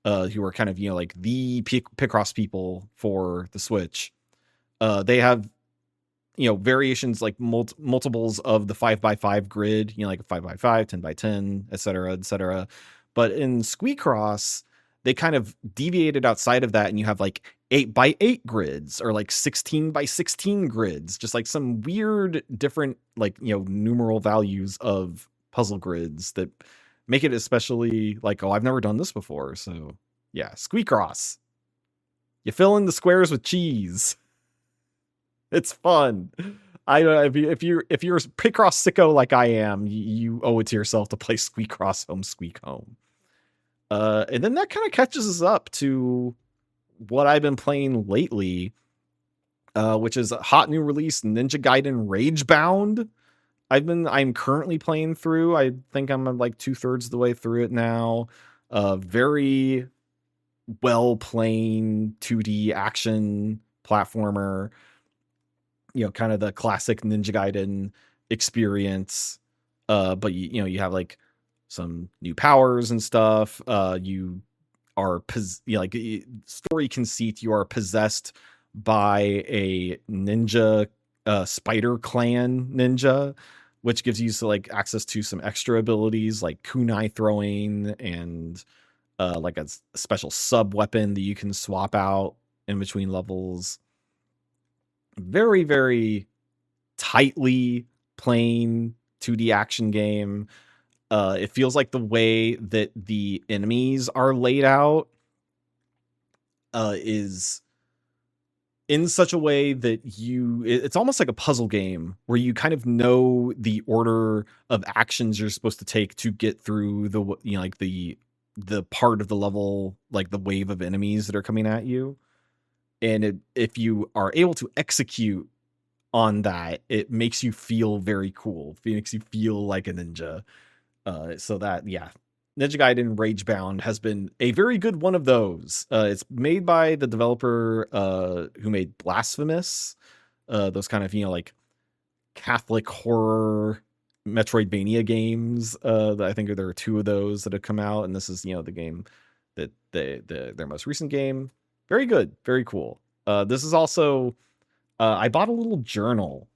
who are kind of, like the Picross people for the Switch, they have, variations like multiples of the 5x5 grid, like 5x5, 10x10, etc., etc. But in Squeakross, they kind of deviated outside of that, and you have like 8x8 grids or like 16x16 grids, just like some weird different like numeral values of puzzle grids that make it especially like, oh, I've never done this before. So yeah, Squeakross. You fill in the squares with cheese. It's fun. I don't know if you're a Picross sicko like I am, you owe it to yourself to play Squeakross Home Squeak Home. And then that kind of catches us up to what I've been playing lately, which is a hot new release, Ninja Gaiden Ragebound. I'm currently playing through. I think I'm like 2/3 of the way through it now. Very well playing 2D action platformer. Kind of the classic Ninja Gaiden experience. But you have like some new powers and stuff. You are story conceit. You are possessed by a ninja, spider clan ninja, which gives you like access to some extra abilities like kunai throwing and like a special sub weapon that you can swap out in between levels. Very, very tightly playing 2D action game. It feels like the way that the enemies are laid out is in such a way that it's almost like a puzzle game where you kind of know the order of actions you're supposed to take to get through the part of the level, like the wave of enemies that are coming at you. And if you are able to execute on that, it makes you feel very cool. It makes you feel like a ninja. So that, yeah, Ninja Gaiden Ragebound has been a very good one of those. It's made by the developer who made Blasphemous, those kind of, like Catholic horror Metroidvania games. I think there are 2 of those that have come out, and this is, the game that their most recent game. Very good, very cool. This is also, I bought a little journal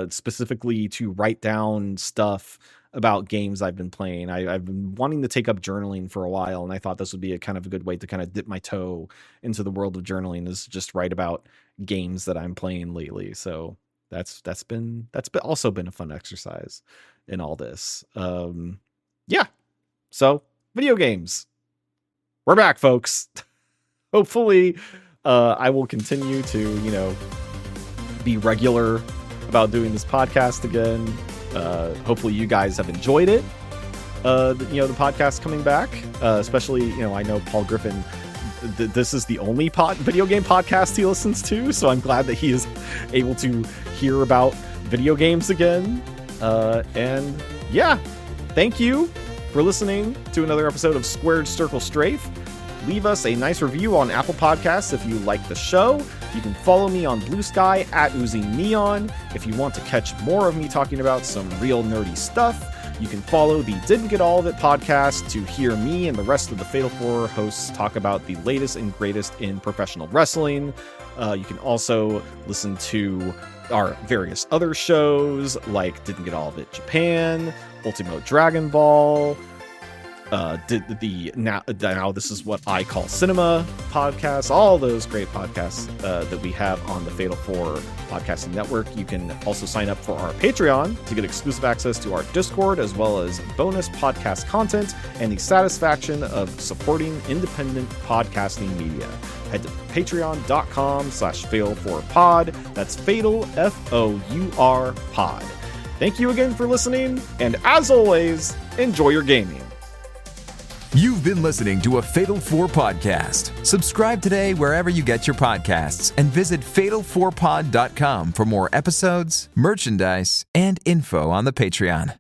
specifically to write down stuff about games I've been playing. I've been wanting to take up journaling for a while, and I thought this would be a kind of a good way to kind of dip my toe into the world of journaling, is just write about games that I'm playing lately. So that's also been a fun exercise in all this. Yeah. So video games. we're back, folks. Hopefully, I will continue to, be regular about doing this podcast again. Hopefully you guys have enjoyed it. The podcast coming back, especially, I know Paul Griffin, this is the only video game podcast he listens to, so I'm glad that he is able to hear about video games again. And yeah, thank you for listening to another episode of Squared Circle Strafe. Leave us a nice review on Apple Podcasts if you like the show. You can follow me on Blue Sky at Oozing Neon. If you want to catch more of me talking about some real nerdy stuff, you can follow the Didn't Get All of It podcast to hear me and the rest of the Fatal 4 hosts talk about the latest and greatest in professional wrestling. You can also listen to our various other shows like Didn't Get All of It Japan, Ultimo Dragon Ball, now this is what I call cinema podcasts, all those great podcasts that we have on the Fatal 4 podcasting network. You can also sign up for our Patreon to get exclusive access to our Discord, as well as bonus podcast content and the satisfaction of supporting independent podcasting media. Head to patreon.com/fatal4pod. That's Fatal, F-O-U-R pod. Thank you again for listening, and as always, enjoy your gaming. You've been listening to a Fatal 4 podcast. Subscribe today wherever you get your podcasts and visit fatal4pod.com for more episodes, merchandise, and info on the Patreon.